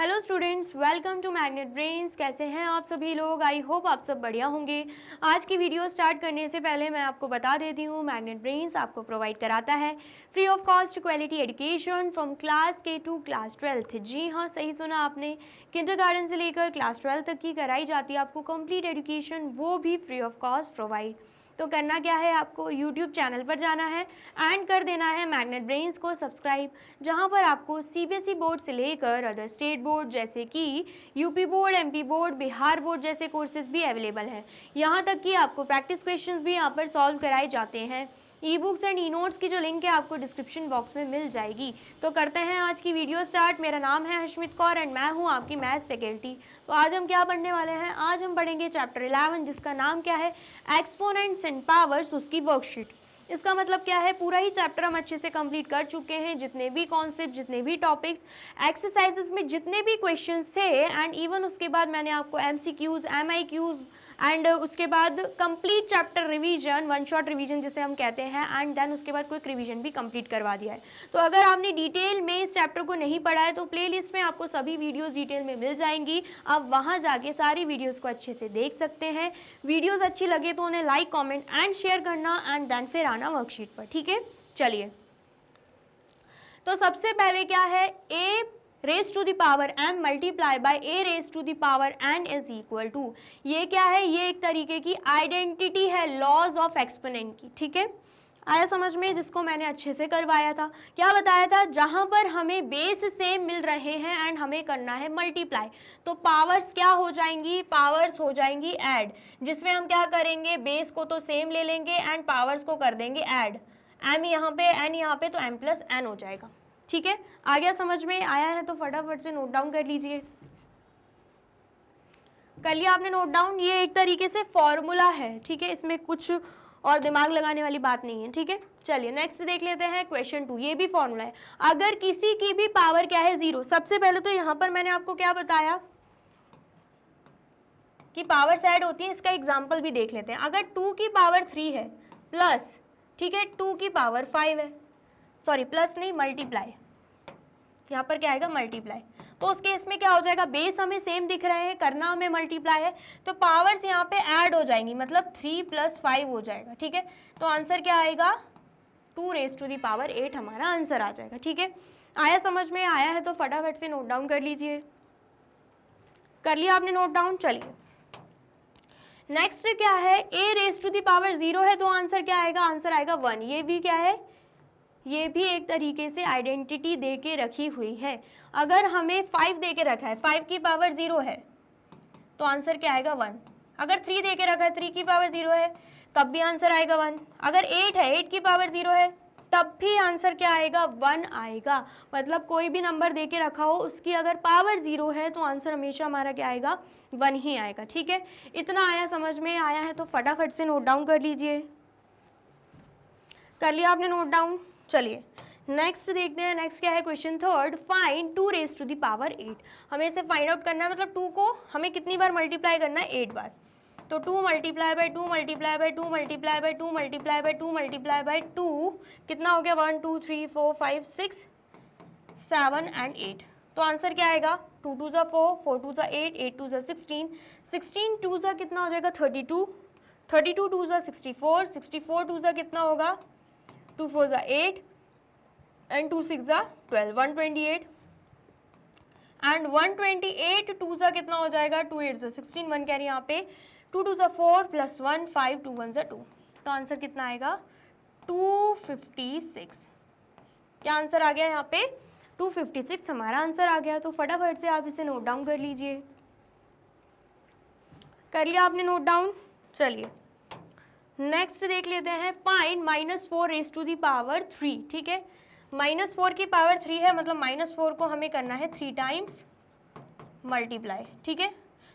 Hello students, welcome to Magnet Brains. कैसे हैं आप सभी लोग? आई होप आप सब बढ़िया होंगे। आज की वीडियो स्टार्ट करने से पहले मैं आपको बता देती हूँ, मैग्नेट ब्रेन्स आपको प्रोवाइड कराता है free of cost quality education from class के टू क्लास 12। जी हाँ, सही सुना आपने, किंडरगार्टन से लेकर क्लास 12 तक की कराई जाती है आपको कंप्लीट एजुकेशन, वो भी फ्री ऑफ कॉस्ट प्रोवाइड। तो करना क्या है, आपको यूट्यूब चैनल पर जाना है एंड कर देना है मैग्नेट ब्रेन्स को सब्सक्राइब, जहां पर आपको सीबीएसई बोर्ड से लेकर अदर स्टेट बोर्ड जैसे कि UP board, MP board, Bihar board जैसे कोर्सेज भी अवेलेबल हैं। यहां तक कि आपको प्रैक्टिस क्वेश्चंस भी यहां पर सॉल्व कराए जाते हैं। E books and e notes की जो लिंक है आपको डिस्क्रिप्शन बॉक्स में मिल जाएगी। तो करते हैं आज की वीडियो स्टार्ट। मेरा नाम है हशमित कौर एंड मैं हूं आपकी मैथ्स फैकल्टी। तो आज हम क्या पढ़ने वाले हैं? आज हम पढ़ेंगे चैप्टर 11, जिसका नाम क्या है, एक्सपोनेंट्स एंड पावर्स, उसकी वर्कशीट। इसका मतलब क्या है, पूरा ही चैप्टर हम अच्छे से कंप्लीट कर चुके हैं। जितने भी कॉन्सेप्ट, जितने भी टॉपिक्स, एक्सरसाइजेस में जितने भी क्वेश्चंस थे एंड इवन उसके बाद मैंने आपको एमसीक्यूज, एमआईक्यूज एंड उसके बाद complete chapter revision, one shot revision जिसे हम कहते हैं, एंड देन उसके बाद क्विक रिवीजन भी कंप्लीट करवा दिया है। तो अगर आपने डिटेल में इस चैप्टर को नहीं पढ़ा है तो प्लेलिस्ट में आपको सभी वीडियोस डिटेल में मिल जाएंगी। आप वहां जाके सारी वीडियोस को अच्छे से देख सकते हैं। वीडियोस अच्छी लगे तो उन्हें लाइक, कमेंट एंड शेयर करना एंड देन फिर आना वर्कशीट पर, ठीक है। चलिए, तो सबसे पहले क्या है, a raise to the power m multiply by a raise to the power n is equal to, ये क्या है, ये एक तरीके की आइडेंटिटी है लॉज ऑफ एक्सपोनेंट की, ठीक है। आया समझ में, जिसको मैंने अच्छे से करवाया था। क्या बताया था, जहां पर हमें बेस सेम मिल रहे हैं एंड हमें करना है मल्टीप्लाई, तो पावर्स क्या हो जाएंगी, पावर्स हो जाएंगी ऐड, जिसमें हम क्या करेंगे, बेस को तो सेम ले लेंगे एंड पावर्स को कर देंगे ऐड। m यहाँ पे, n यहाँ पे, तो m प्लस n हो जाएगा, ठीक है। आ गया समझ में? आया है तो फटाफट से नोट डाउन कर लीजिए। कर लिया आपने नोट डाउन? ये एक तरीके से फॉर्मूला है, ठीक है, इसमें कुछ और दिमाग लगाने वाली बात नहीं है, ठीक है। चलिए नेक्स्ट देख लेते हैं क्वेश्चन 2। ये भी फॉर्मूला है। अगर किसी की भी पावर क्या है, 0। सबसे पहले तो यहाँ पर मैंने आपको क्या बताया कि पावर्स ऐड होती है, इसका एग्जाम्पल भी देख लेते हैं। अगर 2 की पावर 3 है प्लस, ठीक है, 2 की पावर 5 है, सॉरी प्लस नहीं, मल्टीप्लाई, यहाँ पर क्या आएगा, मल्टीप्लाई। तो उस केस में क्या हो जाएगा, बेस हमें सेम दिख रहे हैं, करना हमें मल्टीप्लाई है, तो पावर्स यहाँ पे ऐड हो जाएंगी, मतलब 3 + 5 हो जाएगा, ठीक है। तो आंसर क्या आएगा, 2 रेज टू दी पावर 8 हमारा आंसर आ जाएगा, ठीक है। आया समझ में? आया है तो फटाफट से नोट डाउन कर लीजिए। कर लिया आपने नोट डाउन? चलिए नेक्स्ट क्या है, a raise to the power 0 है, तो आंसर क्या आएगा, आंसर आएगा 1। ये भी क्या है, ये भी एक तरीके से आइडेंटिटी दे के रखी हुई है। अगर हमें 5 दे के रखा है, 5 की पावर 0 है, तो आंसर क्या आएगा, 1। अगर 3 दे के रखा है, 3 की पावर 0 है, तब भी आंसर आएगा 1। अगर 8 है, 8 की पावर 0 है, तब भी आंसर क्या आएगा, 1 आएगा। मतलब कोई भी नंबर दे के रखा हो, उसकी अगर पावर 0 है तो आंसर हमेशा हमारा क्या आएगा, 1 ही आएगा, ठीक है। इतना आया समझ में? आया है तो फटाफट से नोट डाउन कर लीजिए। कर लिया आपने नोट डाउन? चलिए नेक्स्ट देखते हैं। नेक्स्ट क्या है, question 3, find 2 raise to the power 8। हमें इसे फाइंड आउट करना है, मतलब 2 को हमें कितनी बार मल्टीप्लाई करना है, 8 बार। तो 2 multiply by 2 multiply by 2 multiply by 2 multiply by 2 multiply by 2 कितना हो गया, 1 2 3 4 5 6 7 एंड 8। तो आंसर क्या आएगा, 2 2 ज़ा 4, 4 2 ज़ा 8, 8 2 ज़ा 16, 16 2 ज़ा कितना हो जाएगा, 32, 32 2 ज़ा 64, 64 2 ज़ा कितना होगा, 2 4 ज़ा 8 एंड 2 6 ज़ा 12, 128 एंड 128 2 ज़ा कितना हो जाएगा, 2 8 ज़ा 16, 1 कैरी यहाँ पे, 2 2 ज़ा 4 प्लस 1 5, 2 1 ज़ा 2। तो आंसर कितना आएगा, 256। क्या आंसर आ गया यहाँ पे, 256 हमारा आंसर आ गया। तो फटाफट से आप इसे नोट डाउन कर लीजिए। कर लिया आपने नोट डाउन? चलिए नेक्स्ट देख लेते हैं, find -4 raise to the power 3, ठीक है। -4 की पावर 3 है, मतलब -4 को हमें करना है 3 टाइम्स मल्टीप्लाई, ठीक है।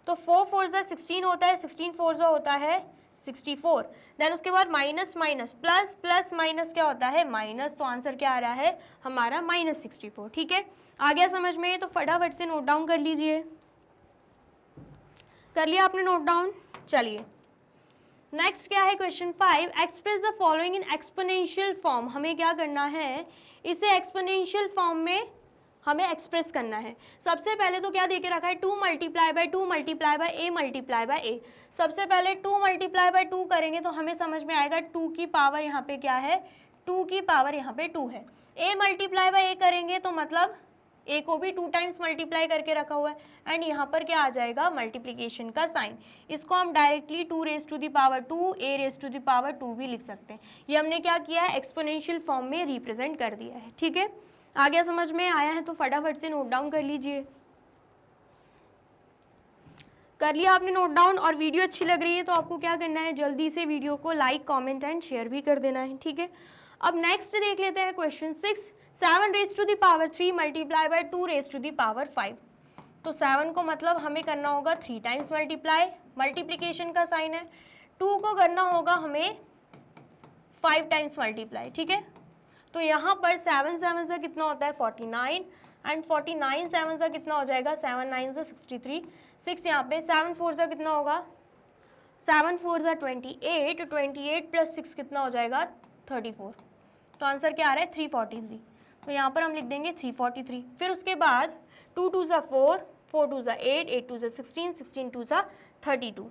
तो 4 4 ज़ा 16 होता है, 16 4 ज़ा होता है 64, देन उसके बाद minus minus plus, plus minus क्या होता है, माइनस। तो आंसर क्या आ रहा है हमारा, -64, ठीक है। आ गया समझ में? तो फटाफट से नोट डाउन कर लीजिए। कर लिया आपने नोट डाउन? चलिए नेक्स्ट क्या है, question 5, express the following in exponential form. हमें क्या करना है, इसे एक्सपोनेंशियल फॉर्म में हमें एक्सप्रेस करना है। सबसे पहले तो क्या दे के रखा है, 2 multiply by 2 multiply by a multiply by a. सबसे पहले 2 मल्टीप्लाई बाय 2 करेंगे तो हमें समझ में आएगा 2 की पावर यहाँ पे क्या है, 2 की पावर यहाँ पे 2 है। ए मल्टीप्लाई बाय ए करेंगे तो मतलब ए को भी 2 टाइम्स मल्टीप्लाई करके रखा हुआ है, एंड यहाँ पर क्या आ जाएगा, मल्टीप्लिकेशन का साइन। इसको हम directly 2 raise to the power 2 a raise to the power 2 भी लिख सकते हैं। ये हमने क्या किया है, एक्सपोनेंशियल फॉर्म में रिप्रेजेंट कर दिया है। ठीक है, आ गया, समझ में आया है तो फटाफट से नोट डाउन कर लीजिए। कर लिया आपने नोट डाउन, और वीडियो अच्छी लग रही है तो आपको क्या करना है, जल्दी से वीडियो को लाइक कमेंट एंड शेयर भी कर देना है। ठीक है, अब नेक्स्ट देख लेते हैं question 6, 7 raise to the power 3 multiply by 2 raise to the power 5। तो 7 को मतलब हमें करना होगा 3 टाइम्स मल्टीप्लाई, मल्टीप्लिकेशन का साइन है। 2 को करना होगा हमें 5 टाइम्स मल्टीप्लाई। ठीक है, तो यहाँ पर 7 7 से कितना होता है 49, एंड 49 7 से कितना हो जाएगा, 7 9 से 63, 6 यहाँ पे 7 4 से कितना होगा, 7 4 से 28, 28 प्लस 6 कितना हो जाएगा 34। तो आंसर क्या आ रहा है 343। तो यहाँ पर हम लिख देंगे 343। फिर उसके बाद 2 2 ज़ा 4, 4 2 ज़ा 8, 8 2 ज़ा 16, 16 2 ज़ा 32।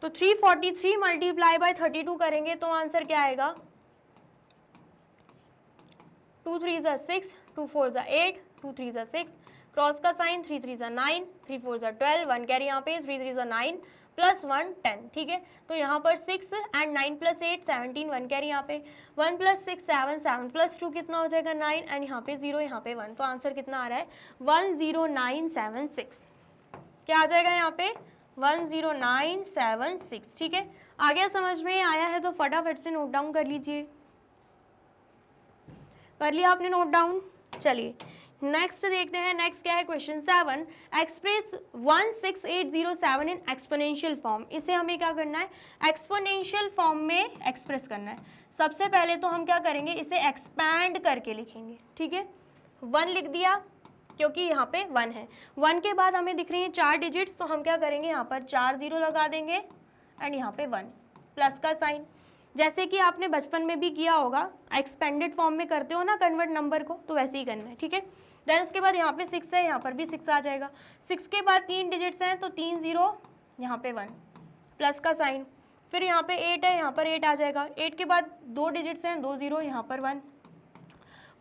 तो 343 मल्टीप्लाई बाय 32 करेंगे तो आंसर क्या आएगा, 2 3 ज़ा 6, 2 4 ज़ा 8, 2 3 ज़ा 6, क्रॉस का साइन, 3 3 ज़ा 9, 3 4 ज़ा 12, 1 कैरी यहाँ पे, 3 3 ज़ा 9 प्लस 1 10। ठीक है, तो यहाँ पर 6 एंड 9 प्लस 8 17, 1 कैरी यहाँ पे, 1 प्लस 6 7, 7 प्लस 2 कितना हो जाएगा 9, एंड यहाँ पे 0 यहाँ पे 1। तो आंसर कितना आ रहा है 10976। क्या आ जाएगा यहाँ पे 10976। ठीक है, आ गया, समझ में आया है तो फटाफट से नोट डाउन कर लीजिए। कर लिया आपने नोट डाउन, चलिए नेक्स्ट देखते हैं। नेक्स्ट क्या है, question 7, express 16807 in exponential form. इसे हमें क्या करना है, एक्सपोनेंशियल फॉर्म में एक्सप्रेस करना है। सबसे पहले तो हम क्या करेंगे, इसे एक्सपैंड करके लिखेंगे। ठीक है, 1 लिख दिया क्योंकि यहाँ पे 1 है। 1 के बाद हमें दिख रही है 4 डिजिट्स, तो हम क्या करेंगे, यहाँ पर 4 0 लगा देंगे, एंड यहाँ पे 1 प्लस का साइन, जैसे कि आपने बचपन में भी किया होगा, एक्सपेंडेड फॉर्म में करते हो ना कन्वर्ट नंबर को, तो वैसे ही करना है। ठीक है, देन उसके बाद यहाँ पे 6 है, यहाँ पर भी 6 आ जाएगा। 6 के बाद 3 डिजिट्स हैं तो 3 0, यहाँ पे 1 प्लस का साइन। फिर यहाँ पे 8 है, यहाँ पर 8 आ जाएगा। 8 के बाद 2 डिजिट्स हैं, 2 0, यहाँ पर 1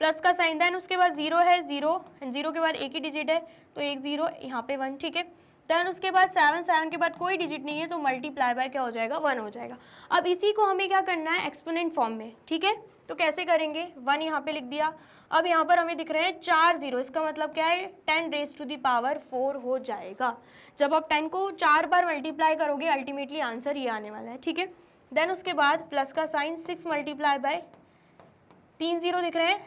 प्लस का साइन। देन उसके बाद 0 है, 0 एंड 0 के बाद एक ही डिजिट है तो 1 0, यहाँ पे 1। ठीक है, देन उसके बाद 7 7 के बाद कोई डिजिट नहीं है तो मल्टीप्लाई बाय क्या हो जाएगा 1 हो जाएगा। अब इसी को हमें क्या करना है, एक्सपोनेंट फॉर्म में। ठीक है, तो कैसे करेंगे, 1 यहाँ पे लिख दिया। अब यहाँ पर हमें दिख रहे हैं 4 0, इसका मतलब क्या है 10 रेज टू द पावर 4 हो जाएगा। जब आप 10 को 4 बार मल्टीप्लाई करोगे अल्टीमेटली आंसर ये आने वाला है। ठीक है, देन उसके बाद प्लस का साइन, 6 मल्टीप्लाई बाय 3 0 दिख रहे हैं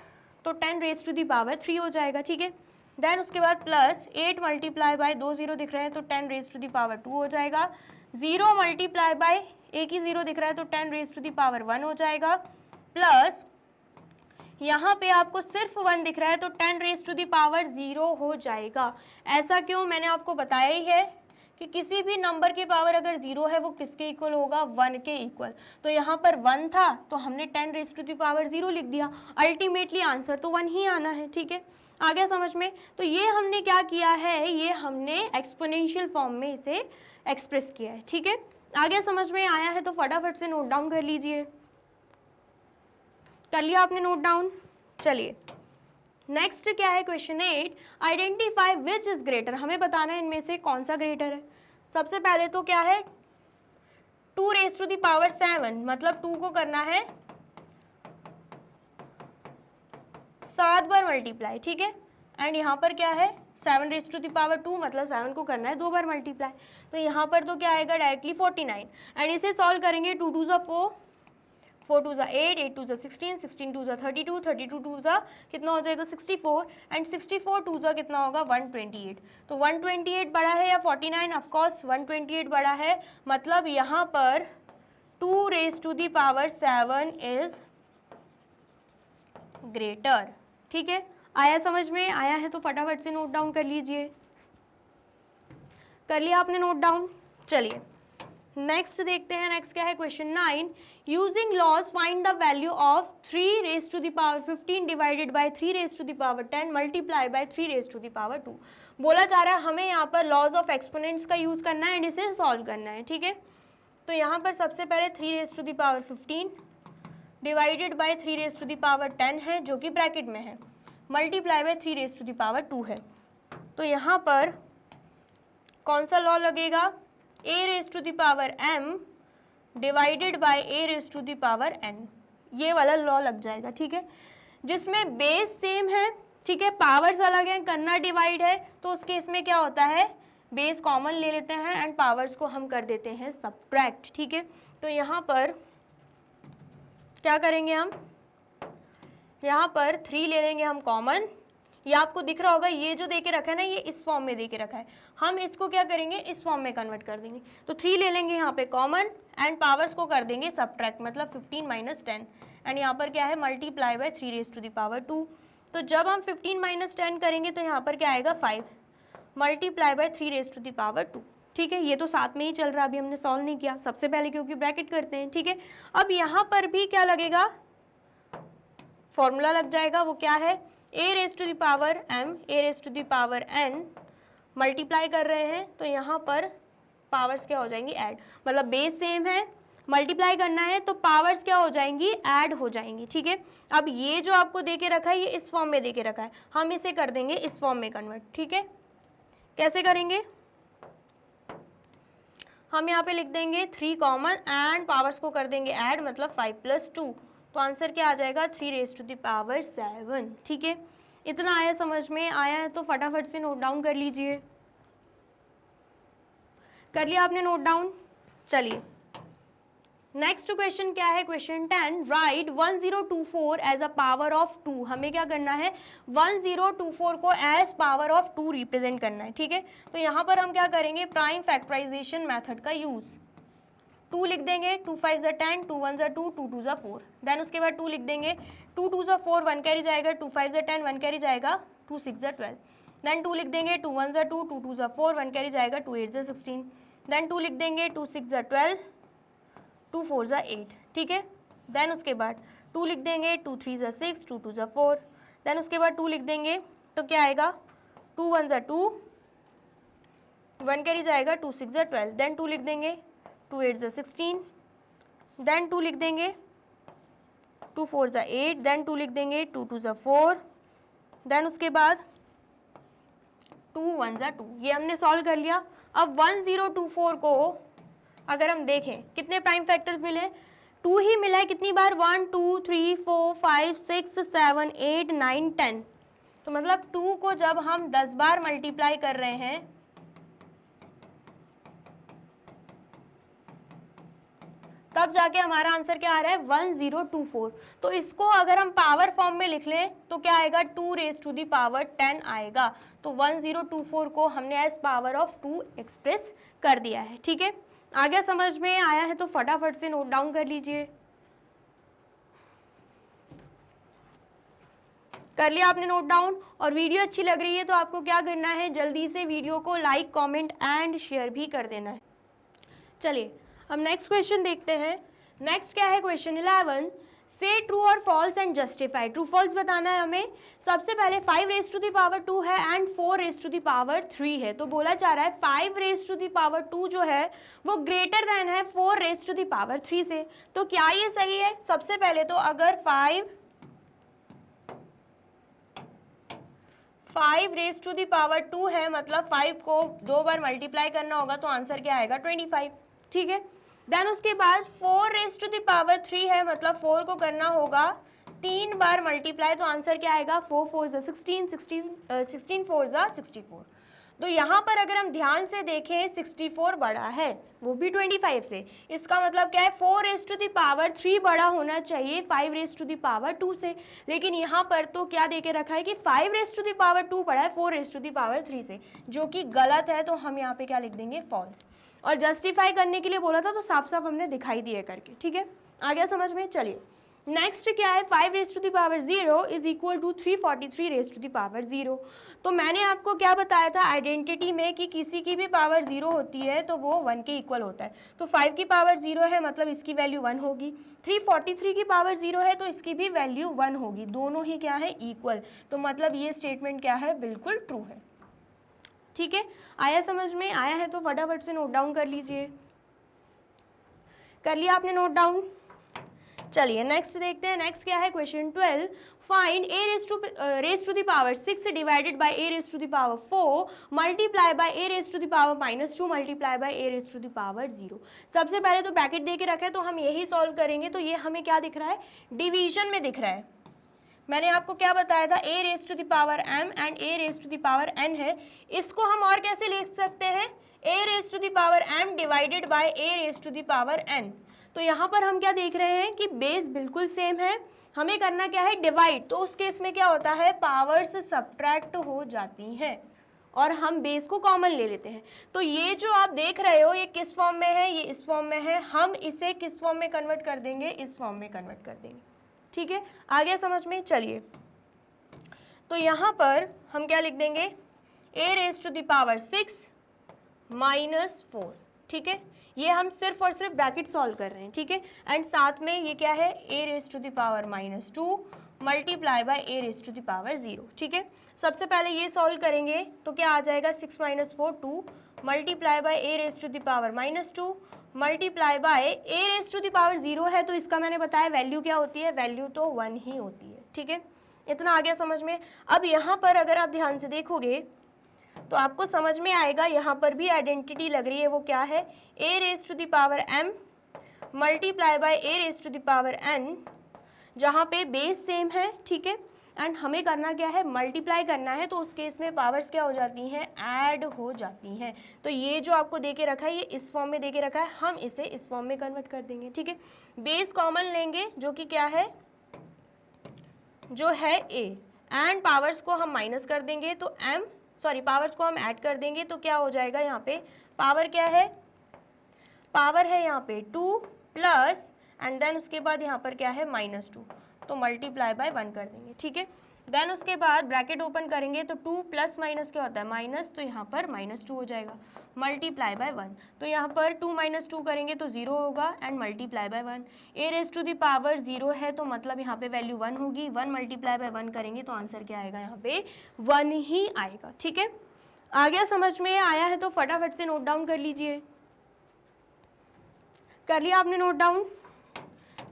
तो 10 रेज टू द पावर 3 हो जाएगा। ठीक है, देन उसके बाद प्लस 8 मल्टीप्लाई बाय 2 0 दिख रहे हैं तो 10 रेज टू द पावर 2 हो जाएगा। 0 मल्टीप्लाई बाय एक ही 0 दिख रहा है तो 10 रेज टू द पावर 1 हो जाएगा। प्लस यहाँ पे आपको सिर्फ 1 दिख रहा है तो 10 रेज टू द पावर 0 हो जाएगा। ऐसा क्यों, मैंने आपको बताया ही है कि किसी भी नंबर के पावर अगर 0 है वो किसके इक्वल होगा, 1 के इक्वल। तो यहाँ पर 1 था तो हमने 10 रेज टू द पावर 0 लिख दिया, अल्टीमेटली आंसर तो 1 ही आना है। ठीक है, आ गया समझ में। तो ये हमने क्या किया है, ये हमने एक्सपोनेंशियल फॉर्म में इसे एक्सप्रेस किया है। ठीक है, आ गया समझ में आया है तो फटाफट से नोट डाउन कर लीजिए। कर लिया आपने नोट डाउन, चलिए नेक्स्ट क्या है, question 8, identify which is greater. हमें बताना है इनमें से कौन सा ग्रेटर है। सबसे पहले तो क्या है, 2 रेज टू द पावर 7, मतलब 2 को करना है 7 बार मल्टीप्लाई। ठीक है, एंड यहाँ पर क्या है 7 रेज टू द पावर 2, मतलब 7 को करना है 2 बार मल्टीप्लाई। तो यहाँ पर तो क्या आएगा डायरेक्टली 49, एंड इसे सॉल्व करेंगे 2 2 ज़ा 4, 4 2 ज़ा 8, 8 2 ज़ा 16, 16 2 ज़ा 32, 32 2 ज़ा कितना हो जाएगा 64, एंड 64 2 ज़ा कितना होगा 128। तो 128 बड़ा है या 49, ऑफकोर्स 128 बड़ा है, मतलब यहाँ पर 2 raise to the power 7 is greater. ठीक है, आया समझ में, आया है तो फटाफट से नोट डाउन कर लीजिए। कर लिया आपने नोट डाउन, चलिए नेक्स्ट देखते हैं, नेक्स्ट क्या है question 9, using laws find the value of 3 raise to the power 15 divided by 3 raise to the power 10 multiply by 3 raise to the power 2। बोला जा रहा है हमें यहाँ पर लॉज ऑफ एक्सपोनेंट्स का यूज करना है एंड इसे सॉल्व करना है, ठीक है। तो यहाँ पर सबसे पहले 3 raise to the power 15 divided by 3 raise to the power 10 है जो कि ब्रैकेट में है, multiply by 3 raise to the power 2 है। तो यहाँ पर कौन सा लॉ लगेगा, a raise to the power m divided by a raise to the power n, ये वाला लॉ लग जाएगा, ठीक है। जिसमें बेस सेम है, ठीक है, पावर्स अलग हैं, करना डिवाइड है, तो उस केस में क्या होता है, बेस कॉमन ले लेते हैं एंड पावर्स को हम कर देते हैं सब्ट्रैक्ट, ठीक है। तो यहाँ पर क्या करेंगे हम, यहाँ पर 3 ले लेंगे हम कॉमन, ये आपको दिख रहा होगा, ये जो देके रखा है ना, ये इस फॉर्म में देके रखा है, हम इसको क्या करेंगे, इस फॉर्म में कन्वर्ट कर देंगे। तो 3 ले लेंगे यहाँ पे कॉमन एंड पावर्स को कर देंगे सब्ट्रैक्ट, मतलब 15 माइनस 10 एंड यहाँ पर क्या है, multiply by 3 raise to the power 2। तो जब हम 15 माइनस 10 करेंगे तो यहाँ पर क्या आएगा 5 multiply by 3 raise to the power 2, ठीक है। ये तो साथ में ही चल रहा है, अभी हमने सॉल्व नहीं किया सबसे पहले क्योंकि ब्रैकेट करते हैं, ठीक है। अब यहाँ पर भी क्या लगेगा, फॉर्मूला लग जाएगा, वो क्या है, a raise to the power m a raise to the power n multiply कर रहे हैं, तो यहाँ पर पावर्स क्या हो जाएंगी, ऐड, मतलब बेस सेम है, मल्टीप्लाई करना है तो पावर्स क्या हो जाएंगी, ऐड हो जाएंगी, ठीक है। अब ये जो आपको देके रखा है, ये इस फॉर्म में देके रखा है, हम इसे कर देंगे इस फॉर्म में कन्वर्ट, ठीक है। कैसे करेंगे, हम यहाँ पे लिख देंगे 3 कॉमन एंड पावर्स को कर देंगे ऐड, मतलब 5 प्लस 2, तो आंसर क्या आ जाएगा, 3 रेज टू द पावर 7, ठीक है। इतना आया, समझ में आया है तो फटाफट से नोट डाउन कर लीजिए। कर लिया आपने नोट डाउन, चलिए नेक्स्ट क्वेश्चन क्या है, question 10, write 1024 as a power of 2। हमें क्या करना है, 1024 को एज पावर ऑफ 2 रिप्रेजेंट करना है, ठीक है। तो यहाँ पर हम क्या करेंगे, प्राइम फैक्टराइजेशन मेथड का यूज, 2 लिख देंगे, 2 5 ज़ा 10, 2 1 ज़ा 2, 2 2 ज़ा 4, देन उसके बाद 2 लिख देंगे, 2 2 ज़ा 4, 1 कैरी जाएगा, 2 5 ज़ा 10, 1 कैरी जाएगा, 2 6 ज़ा 12, देन 2 लिख देंगे, 2 1 ज़ा 2, 2 2 ज़ा 4, 1 कैरी जाएगा, 2 8 ज़ा 16, देन 2 लिख देंगे, 2 6 ज़ा 12, 2 4 ज़ा 8, ठीक है। देन उसके बाद 2 लिख देंगे, 2 3 ज़ा 6, 2 2 ज़ा 4, देन उसके बाद 2 लिख देंगे, तो क्या आएगा, 2 1 ज़ा 2, 1 कैरी जाएगा, 2 6 ज़ा 12, देन 2 लिख देंगे, 2 8 ज़ा 16, देन 2 लिख देंगे, 2 4 ज़ा 8, देन 2 लिख देंगे, 2 2 ज़ा 4, देन उसके बाद 2 1 ज़ा 2, ये हमने सॉल्व कर लिया। अब 1024 को अगर हम देखें कितने प्राइम फैक्टर्स मिले, 2 ही मिला है, कितनी बार, 1 2 3 4 5 6 7 8 9 10, तो मतलब 2 को जब हम 10 बार मल्टीप्लाई कर रहे हैं तब जाके हमारा आंसर क्या आ रहा है, 1024। तो इसको अगर हम पावर फॉर्म में लिख लें तो क्या आएगा, 2 रेज टू द पावर 10 आएगा। तो 1024 को हमने एज पावर ऑफ 2 एक्सप्रेस कर दिया है, ठीक है। आगे समझ में आया है तो फटाफट से नोट डाउन कर लीजिए। कर लिया आपने नोट डाउन, और वीडियो अच्छी लग रही है तो आपको क्या करना है, जल्दी से वीडियो को लाइक कमेंट एंड शेयर भी कर देना है। चलिए अब नेक्स्ट क्वेश्चन देखते हैं। नेक्स्ट क्या है, क्वेश्चन 11, से ट्रू और false and justify. True false बताना है हमें। सबसे पहले 5 रेज टू द पावर 2 है and 4 raise to the power 3 है, तो बोला जा रहा है 5 रेज टू द पावर 2 जो है वो ग्रेटर देन है 4 रेज टू द पावर 3 से। तो क्या ये सही है? सबसे पहले तो अगर 5 रेज टू द पावर 2 है, मतलब 5 को 2 बार मल्टीप्लाई करना होगा, तो आंसर क्या आएगा 25, ठीक है। देन उसके बाद 4 रेज टू द पावर 3 है, मतलब 4 को करना होगा 3 बार मल्टीप्लाई, तो आंसर क्या आएगा 4 4 ज़ा 16, 16 4 ज़ा 64। तो यहाँ पर अगर हम ध्यान से देखें 64 बड़ा है, वो भी 25 से, इसका मतलब क्या है 4 रेज टू द पावर 3 बड़ा होना चाहिए 5 रेज टू द पावर 2 से, लेकिन यहाँ पर तो क्या देके रखा है कि 5 रेज टू द पावर 2 बड़ा है 4 रेज टू द पावर 3 से, जो कि गलत है। तो हम यहाँ पे क्या लिख देंगे, फॉल्स। और जस्टिफाई करने के लिए बोला था तो साफ साफ हमने दिखाई दिए करके, ठीक है। आ गया समझ में? चलिए नेक्स्ट क्या है, 5 raise to the power 0 is equal to 343 raise to the power 0। तो मैंने आपको क्या बताया था आइडेंटिटी में कि किसी की भी पावर 0 होती है तो वो 1 के इक्वल होता है। तो 5 की पावर 0 है मतलब इसकी वैल्यू 1 होगी, 343 की पावर 0 है तो इसकी भी वैल्यू 1 होगी, दोनों ही क्या है इक्वल। तो मतलब ये स्टेटमेंट क्या है, बिल्कुल ट्रू है। ठीक है, आया समझ में? आया है तो फटाफट से नोट डाउन कर लीजिए। कर लिया आपने नोट डाउन? चलिए नेक्स्ट देखते हैं। नेक्स्ट क्या है, question 12, find a raise to the power 6 divided by a raise to the power 4 multiply by a raise to the power -2 multiply by a raise to the power 0। सबसे पहले तो bracket दे के रखा है तो हम यही सॉल्व करेंगे। तो ये हमें क्या दिख रहा है, डिवीजन में दिख रहा है। मैंने आपको क्या बताया था, a raise to the power m and a raise to the power n है। इसको हम और कैसे लिख सकते हैं, a raise to the power m divided by a raise to the power n। तो यहाँ पर हम क्या देख रहे हैं कि बेस बिल्कुल सेम है, हमें करना क्या है, डिवाइड। तो उस केस में क्या होता है, पावर्स सब्ट्रैक्ट हो जाती हैं और हम बेस को कॉमन ले लेते हैं। तो ये जो आप देख रहे हो ये किस फॉर्म में है, ये इस फॉर्म में है, हम इसे किस फॉर्म में कन्वर्ट कर देंगे, इस फॉर्म में कन्वर्ट कर देंगे। ठीक है, आ गया समझ में? चलिए तो यहाँ पर हम क्या लिख देंगे, a raise to the power 6 -4। ठीक है, ये हम सिर्फ और सिर्फ ब्रैकेट सॉल्व कर रहे हैं। ठीक है, एंड साथ में ये क्या है, a raise to the power -2 multiply by a raise to the power 0। ठीक है, सबसे पहले ये सॉल्व करेंगे तो क्या आ जाएगा, 6 - 4 2 multiply by a raise to the power -2 multiply by a raise to the power 0 है तो इसका मैंने बताया वैल्यू क्या होती है, वैल्यू तो 1 ही होती है। ठीक है, इतना आ गया समझ में? अब यहाँ पर अगर आप ध्यान से देखोगे तो आपको समझ में आएगा, यहाँ पर भी आइडेंटिटी लग रही है, वो क्या है, a raise to the power m multiply by a raise to the power n, जहाँ पे बेस सेम है। ठीक है, एंड हमें करना क्या है, मल्टीप्लाई करना है। तो उस केस में पावर्स क्या हो जाती हैं, ऐड हो जाती हैं। तो ये जो आपको दे के रखा है ये इस फॉर्म में दे के रखा है, हम इसे इस फॉर्म में कन्वर्ट कर देंगे। ठीक है, बेस कॉमन लेंगे जो कि क्या है, जो है a, एंड पावर्स को हम माइनस कर देंगे तो पावर्स को हम ऐड कर देंगे तो क्या हो जाएगा, यहाँ पे पावर क्या है, पावर है यहाँ पे 2 प्लस एंड देन उसके बाद यहाँ पर क्या है -2, तो मल्टीप्लाई बाय 1 कर देंगे। ठीक है, देन उसके बाद ब्रैकेट ओपन करेंगे तो 2 प्लस माइनस क्या होता है, माइनस, तो यहाँ पर -2 हो जाएगा मल्टीप्लाई बाय 1। तो यहाँ पर 2 - 2 करेंगे तो 0 होगा and multiply by 1। a raise to the power 0 है तो मतलब यहाँ पे वैल्यू 1 होगी, 1 मल्टीप्लाई बाय 1 करेंगे तो आंसर क्या आएगा, यहाँ पे 1 ही आएगा। ठीक है, आ गया समझ में? आया है तो फटाफट से नोट डाउन कर लीजिए। कर लिया आपने नोट डाउन?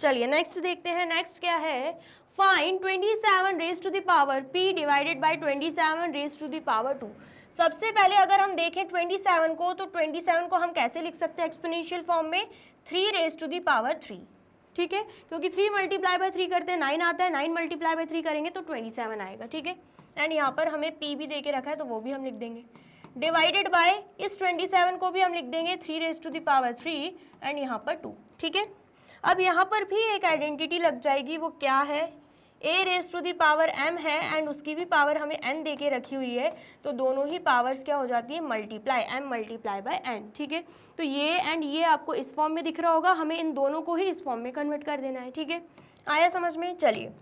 चलिए नेक्स्ट देखते हैं। नेक्स्ट क्या है, find 27 raise to the power p divided by 27 raise to the power 2। सबसे पहले अगर हम देखें 27 को तो 27 को हम कैसे लिख सकते हैं, एक्सपोनेंशियल फॉर्म में 3 रेज टू द पावर 3। ठीक है, क्योंकि 3 मल्टीप्लाई बाय 3 करते हैं 9 आता है, 9 मल्टीप्लाई बाय 3 करेंगे तो 27 आएगा। ठीक है, एंड यहाँ पर हमें p भी दे के रखा है तो वो भी हम लिख देंगे, डिवाइडेड बाय इस 27 को भी हम लिख देंगे 3 raise to the power 3 and यहाँ पर 2। ठीक है, अब यहाँ पर भी एक आइडेंटिटी लग जाएगी, वो क्या है, a raise to the power m है एंड उसकी भी पावर हमें n दे के रखी हुई है, तो दोनों ही पावर्स क्या हो जाती है, multiply, m multiply bye n। ठीक है, तो ये एंड ये आपको इस फॉर्म में दिख रहा होगा, हमें इन दोनों को ही इस फॉर्म में कन्वर्ट कर देना है। ठीक है, आया समझ में? चलिए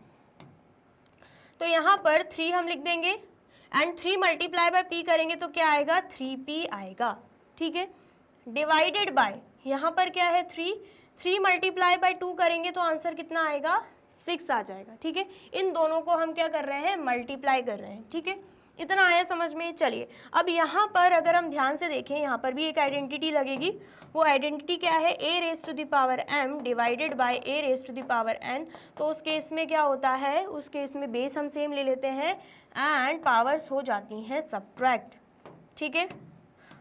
तो यहाँ पर 3 हम लिख देंगे एंड 3 मल्टीप्लाई बाय p करेंगे तो क्या आएगा, 3p आएगा। ठीक है, डिवाइडेड बाय यहाँ पर क्या है 3 मल्टीप्लाई बाय 2 करेंगे तो आंसर कितना आएगा, 6 आ जाएगा। ठीक है, इन दोनों को हम क्या कर रहे हैं, मल्टीप्लाई कर रहे हैं। ठीक है, इतना आया समझ में? चलिए अब यहाँ पर अगर हम ध्यान से देखें, यहाँ पर भी एक आइडेंटिटी लगेगी, वो आइडेंटिटी क्या है, a raise to the power m divided by a raise to the power n। तो उस केस में क्या होता है, उस केस में बेस हम सेम ले लेते हैं एंड पावर्स हो जाती हैं सब्ट्रैक्ट। ठीक है,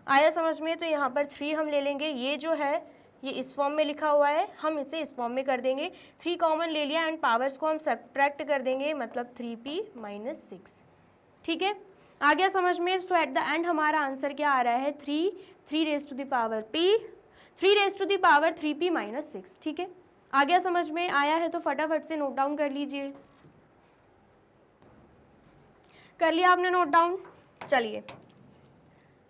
आया समझ में? तो यहाँ पर 3 हम ले लेंगे, ये जो है ये इस फॉर्म में लिखा हुआ है, हम इसे इस फॉर्म में कर देंगे, 3 कॉमन ले लिया एंड पावर्स को हम सब्ट्रैक्ट कर देंगे, मतलब 3p - 6। ठीक है, आ गया समझ में? सो एट द एंड हमारा आंसर क्या आ रहा है, 3 raise to the power p, 3 raise to the power 3p - 6। ठीक है, आ गया समझ में? आया है तो फटाफट से नोट डाउन कर लीजिए। कर लिया आपने नोट डाउन? चलिए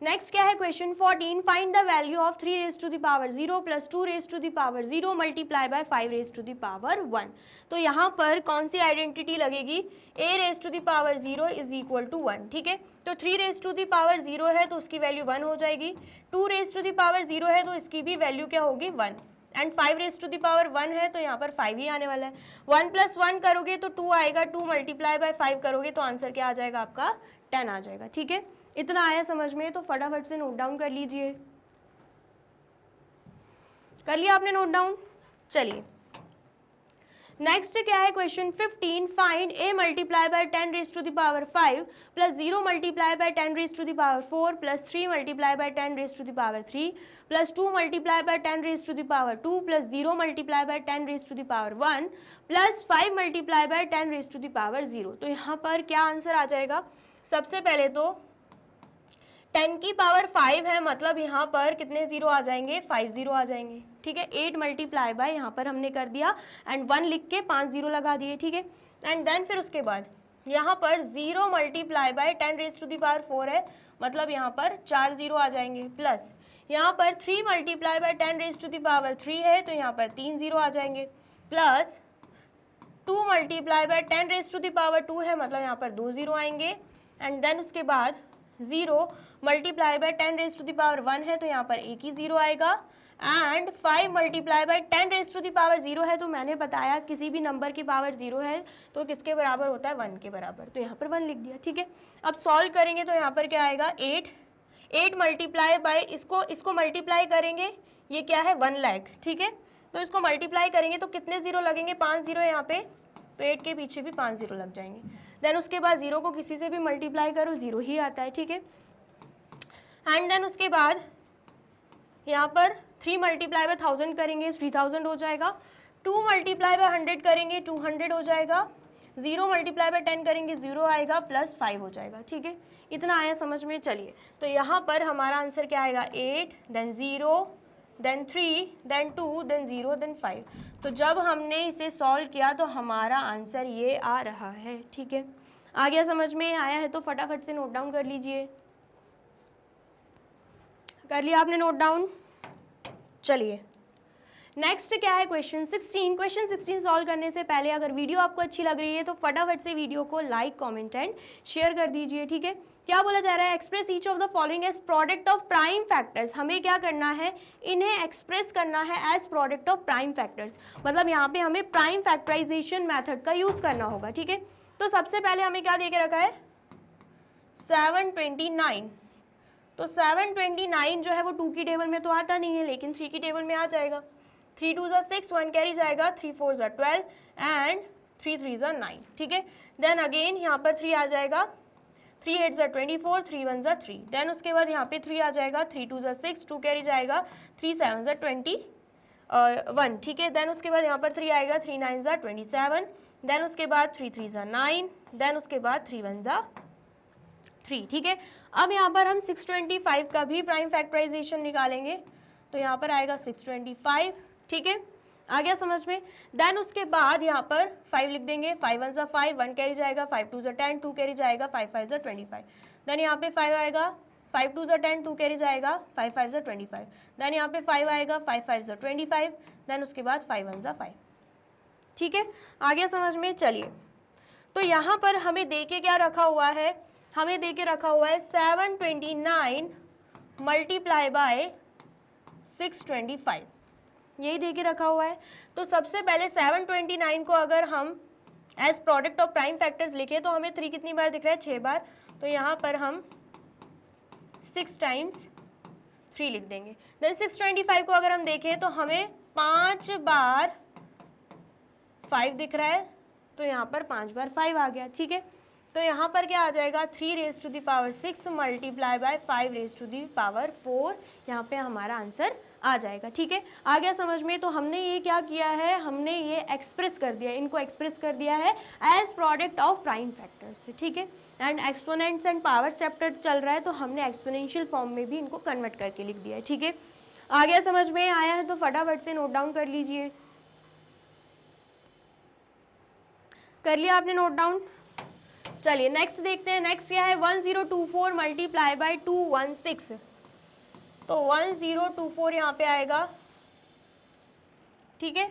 नेक्स्ट क्या है question 14, find the value of 3 raise to the power 0 plus 2 raise to the power 0 multiply by 5 raise to the power 1। तो यहाँ पर कौन सी आइडेंटिटी लगेगी, a raise to the power 0 is equal to 1, ठीक है। तो 3 रेज टू द पावर 0 है तो उसकी वैल्यू 1 हो जाएगी, 2 रेज टू द पावर 0 है तो इसकी भी वैल्यू क्या होगी 1, and 5 raise to the power 1 है तो यहाँ पर 5 ही आने वाला है। 1 प्लस 1 करोगे तो 2 आएगा, 2 मल्टीप्लाई बाय 5 करोगे तो आंसर क्या आ जाएगा आपका 10 आ जाएगा, ठीक है। इतना आया समझ में, तो फटाफट से नोट डाउन कर लीजिए। कर लिया आपने नोट डाउन? चलिए नेक्स्ट क्या है question 15, find a multiply by 10 raise to the power 5 plus 0 multiply by 10 raise to the power 4 plus 3 multiply by 10 raise to the power 3 plus 2 multiply by 10 raise to the power 2 plus 0 multiply by 10 raise to the power 1 plus 5 multiply by 10 raise to the power 0। तो यहाँ पर क्या answer आ जाएगा, सबसे पहले तो 10 की power 5 है, मतलब यहाँ पर कितने जीरो आ जाएंगे, 5 जीरो आ जाएंगे, ठीक है। 8 मल्टीप्लाई बाय यहाँ पर हमने कर दिया एंड 1 लिख के 5 जीरो लगा दिए, ठीक है। एंड देन फिर उसके बाद यहाँ पर 0 multiply by 10 raise to the power 4 है, मतलब यहाँ पर 4 जीरो आ जाएंगे, प्लस यहाँ पर 3 multiply by 10 raise to the power 3 है तो यहाँ पर 3 जीरो आ जाएंगे, plus 2 multiply by 10 raise to the power 2 है, मतलब यहाँ पर 2 जीरो आएंगे, एंड देन उसके बाद 0 multiply by 10 raise to the power 1 है तो यहाँ पर एक ही जीरो आएगा, and 5 multiply by 10 raise to the power 0 है, तो मैंने बताया किसी भी नंबर की पावर 0 है तो किसके बराबर होता है, 1 के बराबर, तो यहाँ पर 1 लिख दिया, ठीक है। अब सॉल्व करेंगे तो यहाँ पर क्या आएगा 8 मल्टीप्लाई बाय इसको मल्टीप्लाई करेंगे, ये क्या है 1 लाख, ठीक है। तो इसको मल्टीप्लाई करेंगे तो कितने जीरो लगेंगे, 5 जीरो यहाँ पे, तो 8 के पीछे भी 5 जीरो लग जाएंगे। देन उसके बाद 0 को किसी से भी मल्टीप्लाई करो 0 ही आता है, ठीक है। एंड देन उसके बाद यहाँ पर 3 मल्टीप्लाई बाय 1000 करेंगे 3000 हो जाएगा, 2 मल्टीप्लाई बाय 100 करेंगे 200 हो जाएगा, 0 मल्टीप्लाई बाय 10 करेंगे 0 आएगा, प्लस 5 हो जाएगा, ठीक है। इतना आया समझ में? चलिए तो यहाँ पर हमारा आंसर क्या आएगा, 8 then 0 then 3 then 2 then 0 then 5। तो जब हमने इसे सॉल्व किया तो हमारा आंसर ये आ रहा है, ठीक है। आ गया समझ में? आया है तो फटाफट से नोट डाउन कर लीजिए। कर लिया आपने नोट डाउन? चलिए नेक्स्ट क्या है क्वेश्चन 16। क्वेश्चन 16 सॉल्व करने से पहले अगर वीडियो आपको अच्छी लग रही है तो फटाफट से वीडियो को लाइक कमेंट एंड शेयर कर दीजिए, ठीक है। क्या बोला जा रहा है, express each of the following as product of prime factors. हमें क्या करना है, इन्हें एक्सप्रेस करना है as product of prime factors, मतलब यहाँ पे हमें प्राइम फैक्टराइजेशन मेथड का यूज करना होगा, ठीक है। तो सबसे पहले हमें क्या दे के रखा है, 729। तो 729 जो है वो 2 की टेबल में तो आता नहीं है, लेकिन 3 की टेबल में आ जाएगा। 3 2 ज़ा 6, 1 कैरी जाएगा, 3 4 ज़ा 12 एंड 3 3 ज़ा 9, ठीक है। देन अगेन यहाँ पर 3 आ जाएगा, 3 8 ज़ा 24, 3 1 ज़ा 3। देन उसके बाद यहाँ पे 3 आ जाएगा, 3 2 ज़ा 6, 2 कैरी जाएगा, 3 7 ज़ा 21, ठीक है। देन उसके बाद यहाँ पर 3 आएगा, 3 9 ज़ा 27। देन उसके बाद 3 3 ज़ा 9। देन उसके बाद 3 1 ज़ा 3, ठीक है। अब यहाँ पर हम 625 का भी प्राइम फैक्टराइजेशन निकालेंगे, तो यहाँ पर आएगा 625, ठीक है। आ गया समझ में? देन उसके बाद यहाँ पर 5 लिख देंगे, 5 1 ज़ा 5, 1 कैरी जाएगा, 5 2 ज़ा 10, 2 कैरी जाएगा, 5 5 ज़ा 25। देन यहाँ पे 5 आएगा, 5 2 ज़ा 10, 2 कैरी जाएगा, 5 5 ज़ा 25। देन यहाँ पे 5 आएगा, 5 5 ज़ा 25। देन उसके बाद 5 1 ज़ा 5, ठीक है। आ गया समझ में? चलिए तो यहाँ पर हमें दे के क्या रखा हुआ है, हमें दे के रखा हुआ है 729 मल्टीप्लाई बाय 625, यही दे के रखा हुआ है। तो सबसे पहले 729 को अगर हम as product of prime factors लिखें तो हमें 3 कितनी बार दिख रहा है, 6 बार। तो यहाँ पर हम 6 टाइम्स 3 लिख देंगे। देन 625 को अगर हम देखें तो हमें 5 बार 5 दिख रहा है, तो यहाँ पर 5 बार 5 आ गया, ठीक है। तो यहाँ पर क्या आ जाएगा, 3 raise to the power 6 multiply by 5 raise to the power 4, यहाँ पे हमारा आंसर आ जाएगा, ठीक है। आ गया समझ में? तो हमने ये क्या किया है, हमने ये एक्सप्रेस कर दिया, इनको एक्सप्रेस कर दिया है as product of prime factors, ठीक है। And exponents and power chapter चल रहा है तो हमने एक्सपोनेंशियल फॉर्म में भी इनको कन्वर्ट करके लिख दिया है, ठीक है। आ गया समझ में? आया है तो फटाफट से नोट डाउन कर लीजिए। कर लिया आपने नोट डाउन? चलिए नेक्स्ट देखते हैं, नेक्स्ट क्या है 1024 मल्टीप्लाई बाय 216, तो 1024 यहाँ पे आएगा, ठीक है।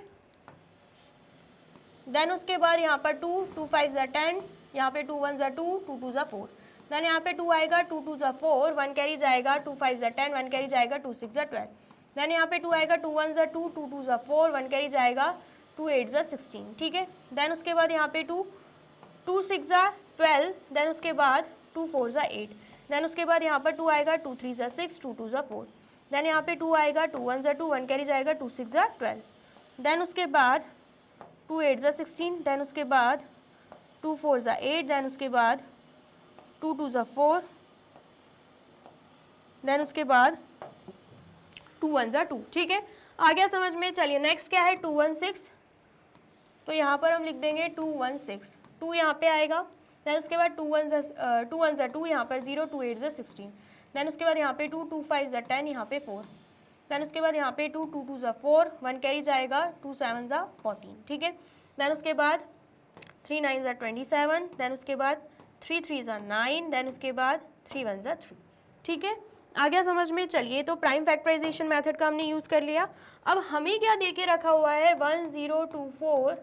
देन उसके बाद यहाँ पर 2, 2 5 ज़ा 10, यहाँ पे 2 1 ज़ा 2, 2 2 ज़ा 4, देन यहाँ पे 2 आएगा, 2 2 ज़ा 4, 1 कैरी जाएगा, 2 5 ज़ा 10, 1 कैरी जाएगा, 2 6 ज़ा 12, देन यहाँ पे 2 आएगा, 2 1 ज़ा 2, 2 2 ज़ा 4, 1 कैरी जाएगा, 2 8 ज़ा 16, ठीक है। देन उसके बाद यहाँ पे 2 2 6 ज़ा 12, देन उसके बाद 2 4 ज़ा 8, देन उसके बाद यहाँ पर 2 आएगा, 2 3 ज़ा 6, 2 2 ज़ा 4, देन यहाँ पे 2 आएगा, 2 1 ज़ा 2, 1 कैरी जाएगा, 2 6 ज़ा 12, देन उसके बाद 2 8 ज़ा 16, देन उसके बाद 2 4 ज़ा 8, देन उसके बाद 2 2 ज़ा 4, देन उसके बाद 2 1 ज़ा 2, ठीक है। आ गया समझ में। चलिए नेक्स्ट क्या है 216, तो यहाँ पर हम लिख देंगे 216, 2 यहाँ पे आएगा, देन उसके बाद 2 1 ज़ा 2, यहाँ पर 0, 2 8 ज़ा 16, देन उसके बाद यहाँ पे 2 2 5 ज़ा 10, यहाँ पे 4, देन उसके बाद यहाँ पे 2 2 2 ज़ा 4, 1 कैरी जाएगा, 2 7 ज़ा 14, ठीक है। देन उसके बाद 3 9 ज़ा 27, देन उसके बाद 3 3 ज़ा 9, देन उसके बाद 3 1 ज़ा 3, ठीक है। आ गया समझ में। चलिए तो प्राइम फैक्टराइजेशन मेथड का हमने यूज़ कर लिया। अब हमें क्या दे के रखा हुआ है 1024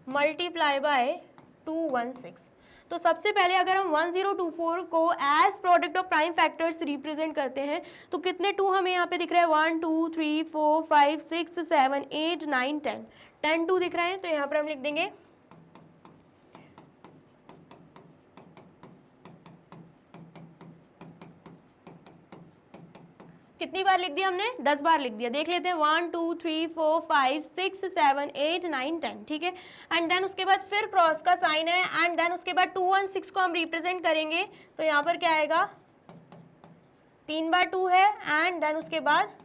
मल्टीप्लाई बाय 216, तो सबसे पहले अगर हम 1024 को as product of prime factors represent करते हैं तो कितने 2 हमें यहाँ पे दिख रहे हैं 1 2 3 4 5 6 7 8 9 10, 10 2 दिख रहे हैं, तो यहाँ पर हम लिख देंगे कितनी बार लिख दिया हमने 10 बार लिख दिया। देख लेते हैं 1 2 3 4 5 6 7 8 9 10, ठीक है। एंड देन उसके बाद फिर क्रॉस का साइन है, एंड देन उसके बाद 216 को हम रिप्रेजेंट करेंगे, तो यहाँ पर क्या आएगा 3 बार 2 है, एंड देन उसके बाद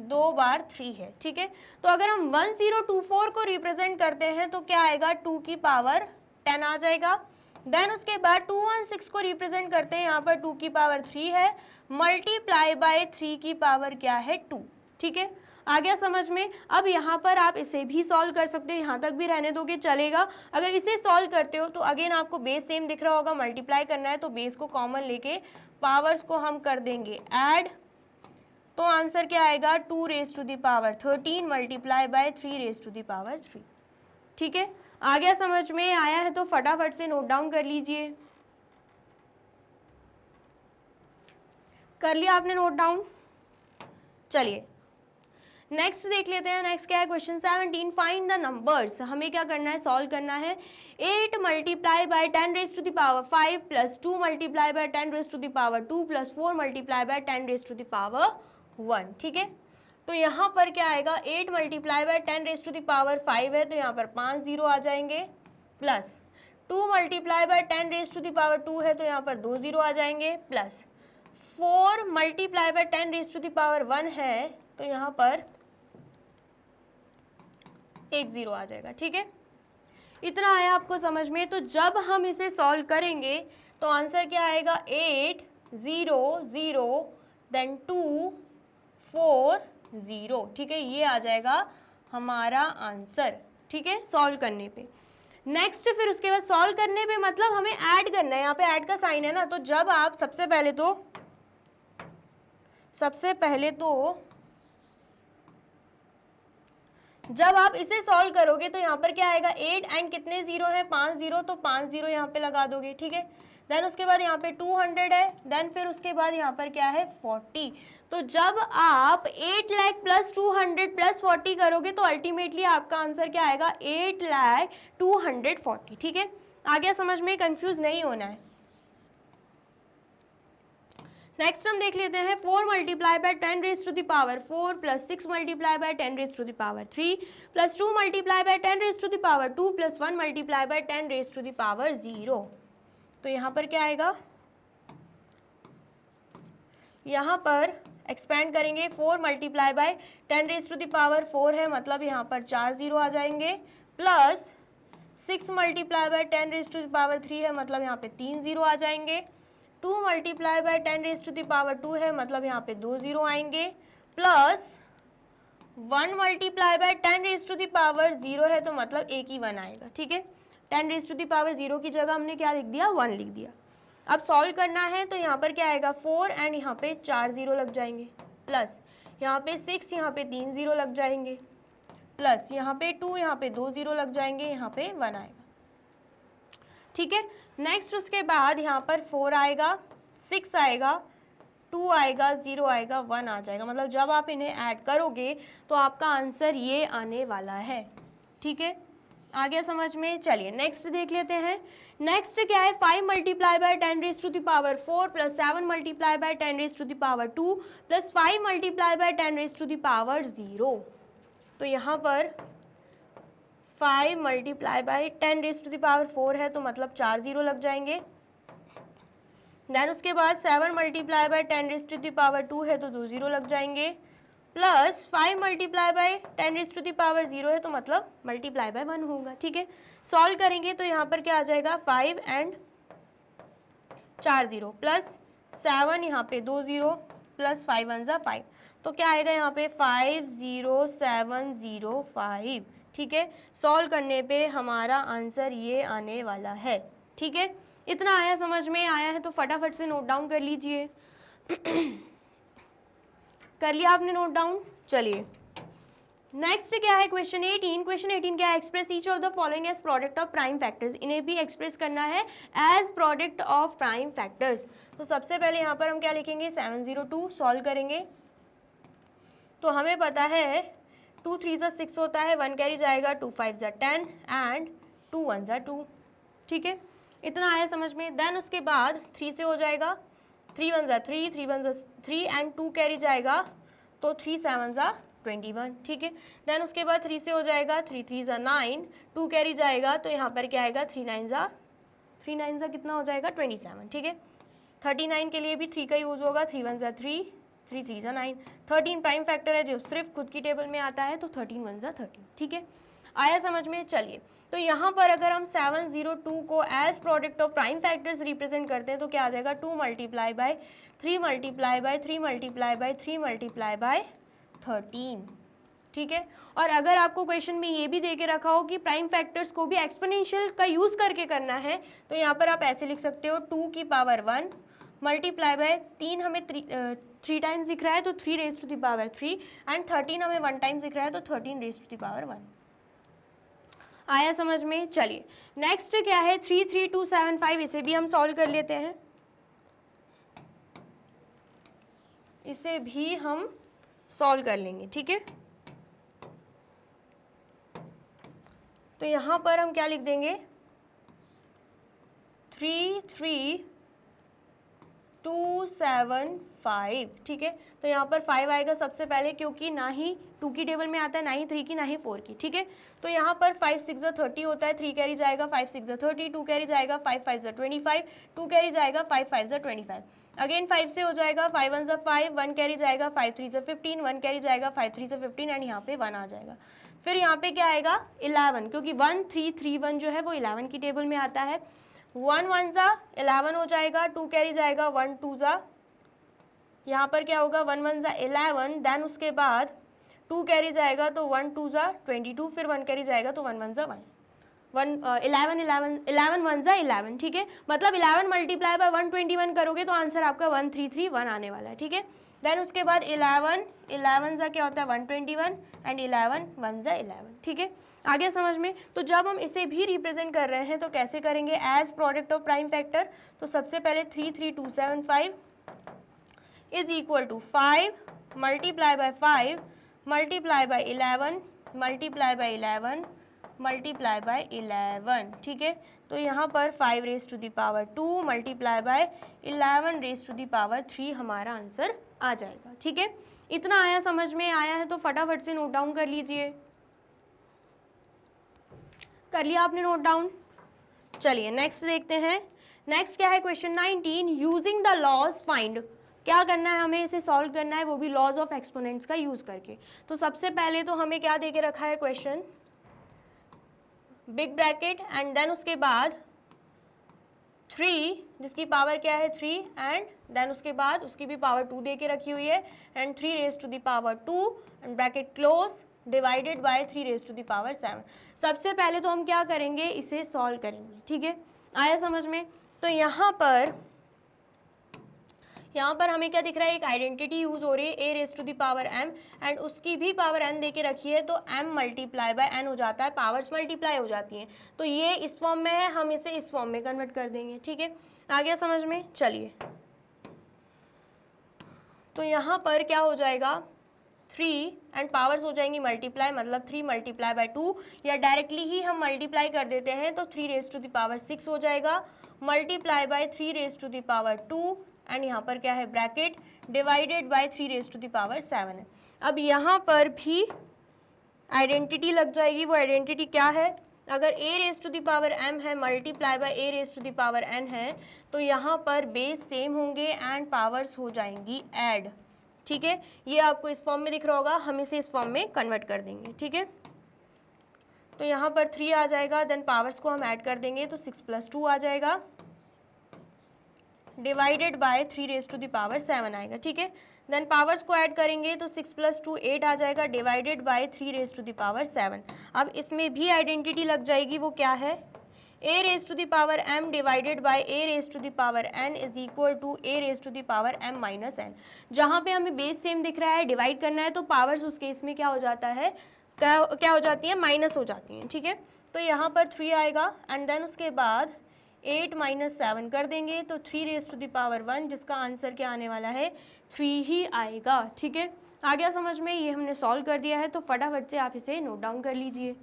2 बार 3 है, ठीक है। तो अगर हम 1024 को रिप्रेजेंट करते हैं तो क्या आएगा 2 की पावर 10 आ जाएगा। देन उसके बाद 216 को रिप्रेजेंट करते हैं, यहाँ पर 2 की पावर 3 है, मल्टीप्लाई बाय 3 की पावर क्या है 2, ठीक है। आ गया समझ में। अब यहाँ पर आप इसे भी सॉल्व कर सकते हो, यहाँ तक भी रहने दोगे चलेगा। अगर इसे सॉल्व करते हो तो अगेन आपको बेस सेम दिख रहा होगा, मल्टीप्लाई करना है तो बेस को कॉमन लेके पावर्स को हम कर देंगे ऐड, तो आंसर क्या आएगा 2 raise to the power 13 multiply by 3 raise to the power 3, ठीक है। आ गया समझ में। आया है तो फटाफट से नोट डाउन कर लीजिए। कर लिया आपने नोट डाउन। चलिए नेक्स्ट देख लेते हैं। नेक्स्ट क्या है क्वेश्चन 17, फाइंड द नंबर्स। हमें क्या करना है सॉल्व करना है 8 multiply by 10 raise to the power 5 plus 2 multiply by 10 raise to the power 2 plus 4 multiply by 10 raise to the power 1, ठीक है। तो यहाँ पर क्या आएगा 8 multiply by 10 raise to the power 5 है, तो यहाँ पर 5 जीरो आ जाएंगे, plus 2 multiply by 10 raise to the power 2 है, तो यहाँ पर 2 जीरो आ जाएंगे, plus 4 multiply by 10 raise to the power 1 है, तो यहाँ पर 1 जीरो आ जाएगा, ठीक है। इतना आया आपको समझ में। तो जब हम इसे सॉल्व करेंगे तो आंसर क्या आएगा 8 0 0 देन 2 4 0, ठीक है। ये आ जाएगा हमारा आंसर, ठीक है, सॉल्व करने पे। नेक्स्ट फिर उसके बाद सॉल्व करने पे मतलब हमें ऐड करना है, यहाँ पे ऐड का साइन है ना, तो जब आप सबसे पहले तो जब आप इसे सॉल्व करोगे तो यहाँ पर क्या आएगा 8 एंड कितने जीरो है 5 जीरो, तो 5 जीरो यहाँ पे लगा दोगे, ठीक है। देन उसके बाद यहाँ पे 200 है, देन फिर उसके बाद यहाँ पर क्या है 40। तो जब आप 8 लाख प्लस 200 प्लस 40 करोगे तो अल्टीमेटली आपका आंसर क्या आएगा 8 लाख 240, ठीक है। आगे समझ में, कंफ्यूज नहीं होना है। नेक्स्ट हम देख लेते हैं 4 multiply by 10 raise to the power 4 plus 6 multiply by 10 raise to the power 3 plus 2 multiply by 10 raise to the power 2 plus 1 multiply by 10 raise to the power 0। तो यहाँ पर क्या आएगा, यहाँ पर एक्सपेंड करेंगे 4 multiply by 10 raise to the power 4 है, मतलब यहाँ पर 4 जीरो आ जाएंगे, plus 6 multiply by 10 raise to the power 3 है, मतलब यहाँ पे 3 जीरो आ जाएंगे, 2 multiply by 10 raise to the power 2 है, मतलब यहाँ पे 2 जीरो आएंगे, plus 1 multiply by 10 raise to the power 0 है, तो मतलब एक ही 1 आएगा, ठीक है। 10 रेज टू द पावर 0 की जगह हमने क्या लिख दिया, 1 लिख दिया। अब सॉल्व करना है तो यहाँ पर क्या आएगा 4 एंड यहाँ पे 4 0 लग जाएंगे, प्लस यहाँ पे 6, यहाँ पे 3 0 लग जाएंगे, प्लस यहाँ पे 2, यहाँ पे 2 0 लग जाएंगे, यहाँ पे 1 आएगा। ठीक है, नेक्स्ट उसके बाद यहाँ पर 4 आएगा, 6 आएगा, 2 आएगा, 0 आएगा, 1 आ जाएगा। मतलब जब आप इन्हें ऐड करोगे तो आपका आंसर ये आने वाला है। ठीक है, आ गया समझ में। चलिए नेक्स्ट देख लेते हैं। नेक्स्ट क्या है, 5 multiply by 10 raise to the power 4 plus 7 multiply by 10 raise to the power 2 plus 5 multiply by 10 raise to the power 0। तो यहाँ पर 5 multiply by 10 raise to the power 4 है तो मतलब 4 0 लग जाएंगे। देन उसके बाद 7 multiply by 10 raise to the power 2 है तो 2 0 लग जाएंगे, plus 5 multiply by 10 raise to the power 0 है तो मतलब मल्टीप्लाई बाय 1 होगा। ठीक है, सॉल्व करेंगे तो यहाँ पर क्या आ जाएगा 5 एंड 4 0 प्लस 7, यहाँ पे 2 0 प्लस 5 1 जा 5, तो क्या आएगा यहाँ पे 5 0 7 0 5। ठीक है, सॉल्व करने पे हमारा आंसर ये आने वाला है। ठीक है, इतना आया, समझ में आया है तो फटाफट से नोट डाउन कर लीजिए। कर लिया आपने नोट डाउन। चलिए नेक्स्ट क्या है, क्वेश्चन 18। क्वेश्चन 18 क्या है, express each of the following as product of prime factors. इन्हें भी एक्सप्रेस करना है as product of prime factors. तो सबसे पहले यहाँ पर हम क्या लिखेंगे 702, सॉल्व करेंगे तो हमें पता है 2 3 जा 6 होता है, 1 कैरी जाएगा, 2 5 जा 10 एंड 2 1 जा 2। ठीक है, इतना आया समझ में। देन उसके बाद 3 से हो जाएगा, 3 1 जा 3, 3 1 जा 3 एंड 2 कैरी जाएगा तो 3 7 जा 21। ठीक है, देन उसके बाद 3 से हो जाएगा, 3 3 जा 9, 2 कैरी जाएगा तो यहाँ पर क्या आएगा 3 9 जा कितना हो जाएगा 27। ठीक है, 39 के लिए भी 3 का यूज होगा, 3 1 जा 3, 3 3 जा 9। 13 प्राइम फैक्टर है जो सिर्फ खुद की टेबल में आता है तो 13 1 जा 13। ठीक है, आया समझ में। चलिए तो यहाँ पर अगर हम 702 को as product of prime factors represent करते हैं तो क्या आ जाएगा 2 multiply by 3 multiply by 3 multiply by 3 multiply by 13। ठीक है, और अगर आपको क्वेश्चन में ये भी दे के रखा हो कि प्राइम फैक्टर्स को भी एक्सपोनेंशियल का यूज करके करना है तो यहाँ पर आप ऐसे लिख सकते हो 2 की पावर 1 मल्टीप्लाई बाय 3 हमें 3 टाइम्स दिख रहा है तो 3 raise to the power 3 and 13 हमें 1 टाइम्स दिख रहा है तो 13 रेज टू द पावर 1। आया समझ में। चलिए नेक्स्ट क्या है 33275, इसे भी हम सॉल्व कर लेते हैं। इसे भी हम सॉल्व कर लेंगे। ठीक है, तो यहां पर हम क्या लिख देंगे 33275। ठीक है, तो यहाँ पर 5 आएगा सबसे पहले क्योंकि ना ही 2 की टेबल में आता है, ना ही 3 की, ना ही 4 की। ठीक है, तो यहाँ पर 5 6 जा 30 होता है, 3 कैरी जाएगा, 5 6 जा 30, 2 कैरी जाएगा, 5 5 जा 25, 2 कैरी जाएगा, 5 5 जा 25। अगेन 5 से हो जाएगा, 5 1 जा 5, 1 कैरी जाएगा, 5 3 जा 15, 1 कैरी जाएगा, 5 3 जा 15 एंड यहाँ पे 1 आ जाएगा। फिर यहाँ पे क्या आएगा 11, क्योंकि 1 3 3 1 जो है वो 11 की टेबल में आता है। 1 1 जा 11 हो जाएगा, 2 कैरी जाएगा, 1 2 जा, यहाँ पर क्या होगा 1 1 जा 11, देन उसके बाद 2 कैरी जाएगा तो 1 2 जा 22, फिर 1 कैरी जाएगा तो 1 1 जा 11 1 जा 11। ठीक है, मतलब 11 मल्टीप्लाई बाय 121 करोगे तो आंसर आपका 1331 आने वाला है। ठीक है, देन उसके बाद 11 जा क्या होता है 121 एंड 11 1 जा 11। ठीक है, आगे समझ में। तो जब हम इसे भी रिप्रेजेंट कर रहे हैं तो कैसे करेंगे as product of prime factor. तो सबसे पहले 33275 is equal to 5 multiply by 5 multiply by 11 multiply by 11 multiply by 11। ठीक है, तो यहाँ पर 5 raise to the power 2 multiply by 11 raise to the power 3 हमारा आंसर आ जाएगा। ठीक है, इतना आया समझ में आया है तो फटाफट से नोट डाउन कर लीजिए। कर लिया आपने नोट डाउन। चलिए नेक्स्ट देखते हैं। नेक्स्ट क्या है question 19, using the laws find. क्या करना है हमें, इसे सॉल्व करना है, वो भी लॉज ऑफ एक्सपोनेंट्स का यूज करके। तो सबसे पहले तो हमें क्या दे के रखा है question, big bracket and then उसके बाद 3 जिसकी पावर क्या है 3 एंड देन उसके बाद उसकी भी पावर 2 दे के रखी हुई है and 3 raise to the power 2 and bracket close divided by 3 raise to the power 7। सबसे पहले तो हम क्या करेंगे, इसे सॉल्व करेंगे, ठीक है, आया समझ में। तो यहाँ पर हमें क्या दिख रहा है, एक आइडेंटिटी यूज हो रही है a raise to the power m, and उसकी भी पावर n दे के रखी है, तो m मल्टीप्लाई बाय n हो जाता है, पावर्स मल्टीप्लाई हो जाती हैं। तो ये इस फॉर्म में है, हम इसे इस फॉर्म में कन्वर्ट कर देंगे, ठीक है, आ गया समझ में। चलिए, तो यहाँ पर क्या हो जाएगा, 3 एंड पावर्स हो जाएंगी मल्टीप्लाई, मतलब 3 मल्टीप्लाई बाय 2, या डायरेक्टली ही हम मल्टीप्लाई कर देते हैं, तो 3 रेज टू द पावर 6 हो जाएगा, multiply by 3 raise to the power 2, and यहाँ पर क्या है bracket, divided by 3 raise to the power 7 है। अब यहाँ पर भी आइडेंटिटी लग जाएगी, वो आइडेंटिटी क्या है, अगर a raise to the power m है multiply by a raise to the power n है, तो यहाँ पर बेस सेम होंगे एंड पावर्स हो जाएंगी ऐड, ठीक है। ये आपको इस फॉर्म में दिख रहा होगा, हम इसे इस फॉर्म में कन्वर्ट कर देंगे, ठीक है। तो यहाँ पर 3 आ जाएगा, देन पावर्स को हम ऐड कर देंगे, तो 6 + 2 आ जाएगा, divided by 3 raise to the power 7 आएगा, ठीक है। देन पावर्स को ऐड करेंगे, तो 6 + 2 8 आ जाएगा, divided by 3 raise to the power 7। अब इसमें भी आइडेंटिटी लग जाएगी, वो क्या है, a raise to the power m divided by a raise to the power n is equal to a raise to the power m minus n। जहाँ पे हमें बेस सेम दिख रहा है, डिवाइड करना है, तो पावर्स उस केस में क्या हो जाता है, क्या हो जाती है, माइनस हो जाती हैं, ठीक है। तो यहाँ पर 3 आएगा, एंड देन उसके बाद 8 - 7 कर देंगे, तो 3 रेज टू द पावर 1, जिसका आंसर क्या आने वाला है, 3 ही आएगा, ठीक है। आ गया समझ में, ये हमने सॉल्व कर दिया है, तो फटाफट से आप इसे नोट डाउन कर लीजिए।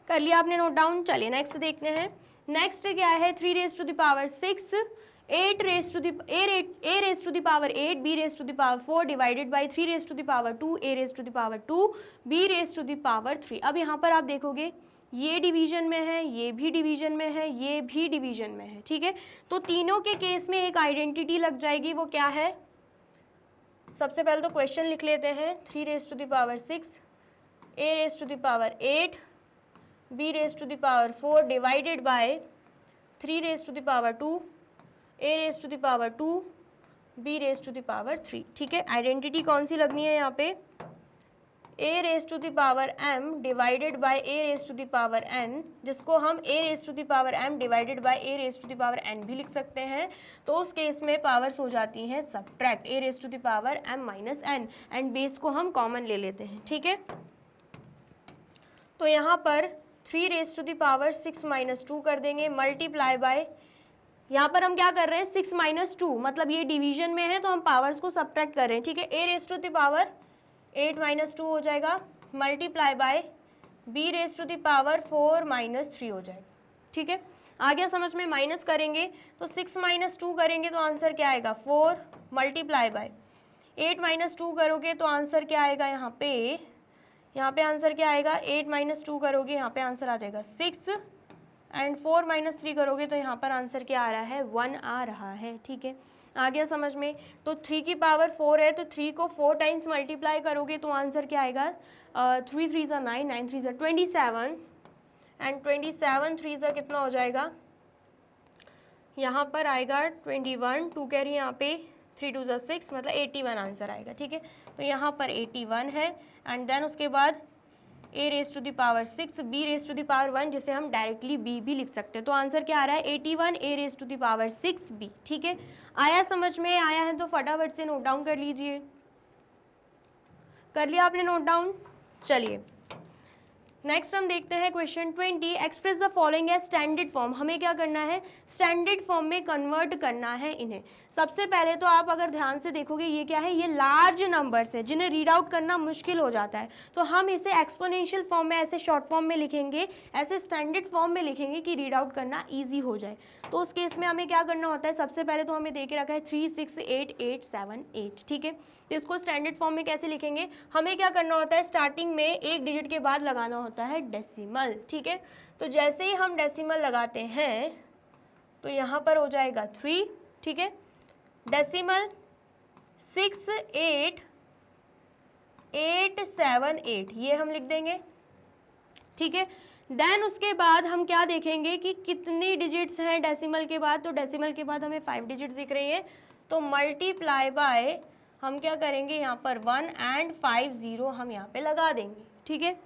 कर लिया आपने नोट डाउन। चलिए नेक्स्ट देखते हैं। नेक्स्ट क्या है, 3 raise to the power 6, a raise to the power 8, b raise to the power 4 divided by 3 raise to the power 2, a raise to the power 2, b raise to the power 3। अब यहाँ पर आप देखोगे ये division में है, ये भी डिवीजन में है, ये भी डिवीजन में है, ठीक है। तो तीनों के केस में एक आइडेंटिटी लग जाएगी, वो क्या है, सबसे पहले तो क्वेश्चन लिख लेते हैं, 3 raise to the power 6, a raise to the power 8, b raise to the power 4 divided by 3 raise to the power 2, a raise to the power 2, b raise to the power 3, ठीक है। Identity कौन सी लगनी है यहाँ पे, a raise to the power m divided by a raise to the power n, जिसको हम a raise to the power m divided by a raise to the power n भी लिख सकते हैं। तो उस केस में पावर्स हो जाती हैं subtract, a raise to the power m minus n, and base को हम कॉमन ले लेते हैं, ठीक है। तो यहाँ पर 3 रेज टू द पावर 6 - 2 कर देंगे, मल्टीप्लाई बाय, यहाँ पर हम क्या कर रहे हैं, 6 - 2, मतलब ये डिवीजन में है, तो हम पावर्स को सब्ट्रैक्ट कर रहे हैं, ठीक है। a raise to the power 8 - 2 हो जाएगा, multiply by b raise to the power 4 - 3 हो जाएगा, ठीक है। आ गया समझ में, माइनस करेंगे तो 6 - 2 करेंगे तो आंसर क्या आएगा 4, मल्टीप्लाई बाय 8 - 2 करोगे तो आंसर क्या आएगा, यहाँ पे आंसर क्या आएगा, 8 - 2 करोगे, यहाँ पे आंसर आ जाएगा 6, एंड 4 - 3 करोगे तो यहाँ पर आंसर क्या आ रहा है, 1 आ रहा है, ठीक है। आ गया समझ में। तो 3 की पावर 4 है, तो 3 को 4 टाइम्स मल्टीप्लाई करोगे तो आंसर क्या आएगा, 3 3 ज़ा 9, 9 3 ज़ा 27, एंड 27 3 ज़ा कितना हो जाएगा, यहाँ पर आएगा 21, 2 कैरी यहाँ पे, 3 2 ज़ा 6, मतलब 81 आंसर आएगा, ठीक है। तो यहाँ पर 81 है, एंड देन उसके बाद a raise to the power 6, b raise to the power 1, जिसे हम डायरेक्टली b भी लिख सकते हैं। तो आंसर क्या आ रहा है, 81 a raise to the power 6b, ठीक है। आया समझ में, आया है तो फटाफट से नोट डाउन कर लीजिए। कर लिया आपने नोट डाउन। चलिए नेक्स्ट हम देखते हैं question 20, express the following as standard form. हमें क्या करना है, स्टैंडर्ड फॉर्म में कन्वर्ट करना है इन्हें। सबसे पहले तो आप अगर ध्यान से देखोगे, ये क्या है, ये लार्ज नंबर्स है जिन्हें रीड आउट करना मुश्किल हो जाता है, तो हम इसे एक्सपोनेंशियल फॉर्म में, ऐसे शॉर्ट फॉर्म में लिखेंगे, ऐसे स्टैंडर्ड फॉर्म में लिखेंगे कि रीड आउट करना ईजी हो जाए। तो उस केस में हमें क्या करना होता है, सबसे पहले तो हमें दे के रखा है 3 6 8 8 7 8, ठीक है। तो इसको स्टैंडर्ड फॉर्म में कैसे लिखेंगे, हमें क्या करना होता है, स्टार्टिंग में एक डिजिट के बाद लगाना होता है डेसिमल, ठीक है। तो जैसे ही हम डेसिमल लगाते हैं तो यहाँ पर हो जाएगा 3, ठीक है, डेसिमल 6 8 8 7 8, ये हम लिख देंगे, ठीक है। देन उसके बाद हम क्या देखेंगे कि कितनी डिजिट्स हैं डेसिमल के बाद, तो डेसिमल के बाद हमें 5 डिजिट्स दिख रही है, तो मल्टीप्लाई बाय हम क्या करेंगे, यहाँ पर 1 एंड 5 0 हम यहाँ पे लगा देंगे। ठीक है,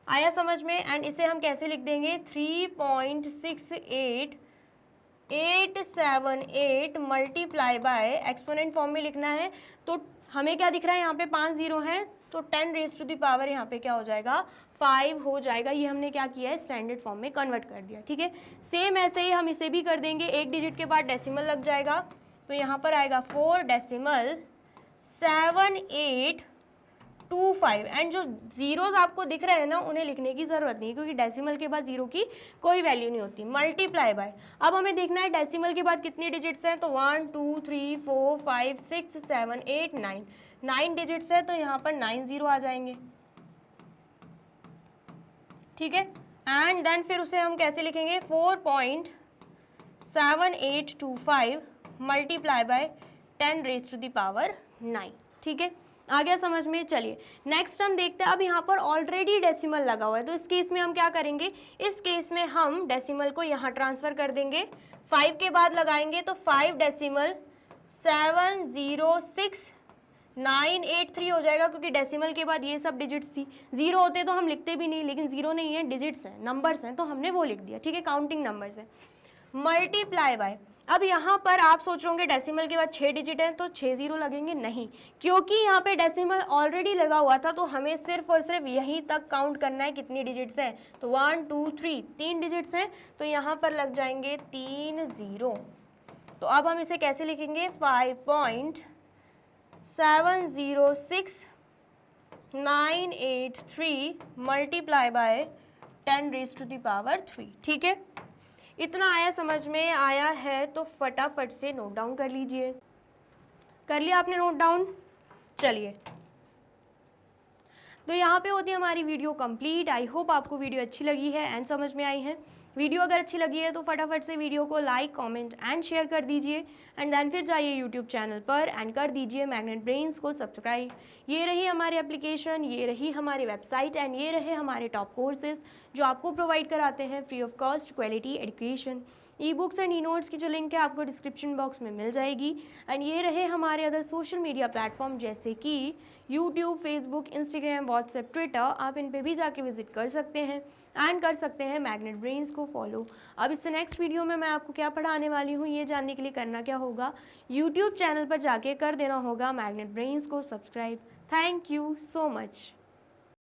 आया समझ में। एंड इसे हम कैसे लिख देंगे, 3.68878 मल्टीप्लाई बाय, एक्सपोनेंट फॉर्म में लिखना है तो हमें क्या दिख रहा है, यहाँ पे 5 0 हैं तो 10 रेज़ टू द पावर यहाँ पे क्या हो जाएगा, 5 हो जाएगा। ये हमने क्या किया है, स्टैंडर्ड फॉर्म में कन्वर्ट कर दिया। ठीक है, सेम ऐसे ही हम इसे भी कर देंगे, एक डिजिट के बाद डेसिमल लग जाएगा तो यहाँ पर आएगा 4.7825 एंड जो जीरोज आपको दिख रहे हैं ना उन्हें लिखने की ज़रूरत नहीं, क्योंकि डेसिमल के बाद जीरो की कोई वैल्यू नहीं होती। मल्टीप्लाई बाय, अब हमें देखना है डेसिमल के बाद कितनी डिजिट्स हैं, तो 1 2 3 4 5 6 7 8 9, 9 डिजिट्स है तो यहाँ पर 9 0 आ जाएंगे। ठीक है, एंड देन फिर उसे हम कैसे लिखेंगे, 4.7825 multiply by 10 raise to the power 9। ठीक है, आ गया समझ में। चलिए नेक्स्ट हम देखते हैं, अब यहाँ पर ऑलरेडी डेसिमल लगा हुआ है तो इस केस में हम क्या करेंगे, इस केस में हम डेसिमल को यहाँ ट्रांसफ़र कर देंगे, 5 के बाद लगाएंगे तो 5.706.983 हो जाएगा, क्योंकि डेसिमल के बाद ये सब डिजिट्स थी। जीरो होते तो हम लिखते भी नहीं, लेकिन जीरो नहीं है, डिजिट्स हैं, नंबर्स हैं, तो हमने वो लिख दिया। ठीक है, काउंटिंग नंबर्स हैं। मल्टीप्लाई बाय, अब यहाँ पर आप सोच रहे होंगे डेसिमल के बाद 6 डिजिट हैं तो 6 0 लगेंगे, नहीं, क्योंकि यहाँ पे डेसिमल ऑलरेडी लगा हुआ था तो हमें सिर्फ और सिर्फ यहीं तक काउंट करना है कितनी डिजिट्स हैं, तो 1 2 3 3 डिजिट्स हैं तो यहाँ पर लग जाएंगे 3 0। तो अब हम इसे कैसे लिखेंगे, 5.706.983 multiply by 10 raise to the power 3। ठीक है, इतना आया, समझ में आया है तो फटाफट से नोट डाउन कर लीजिए। कर लिया आपने नोट डाउन? चलिए, तो यहाँ पे होती है हमारी वीडियो कंप्लीट। आई होप आपको वीडियो अच्छी लगी है एंड समझ में आई है। वीडियो अगर अच्छी लगी है तो फटाफट से वीडियो को लाइक, कमेंट एंड शेयर कर दीजिए एंड देन फिर जाइए यूट्यूब चैनल पर एंड कर दीजिए मैग्नेट ब्रेन्स को सब्सक्राइब। ये रही हमारी एप्लीकेशन, ये रही हमारी वेबसाइट एंड ये रहे हमारे टॉप कोर्सेज जो आपको प्रोवाइड कराते हैं free of cost quality education. E books and e notes की जो लिंक है आपको डिस्क्रिप्शन बॉक्स में मिल जाएगी एंड ये रहे हमारे अदर सोशल मीडिया प्लेटफॉर्म जैसे कि YouTube, Facebook, Instagram, WhatsApp, Twitter. आप इन पे भी जाके विजिट कर सकते हैं एंड कर सकते हैं मैग्नेट ब्रेन्स को फॉलो। अब इससे नेक्स्ट वीडियो में मैं आपको क्या पढ़ाने वाली हूँ ये जानने के लिए करना क्या होगा, यूट्यूब चैनल पर जाके कर देना होगा मैग्नेट ब्रेन्स को subscribe. Thank you so much.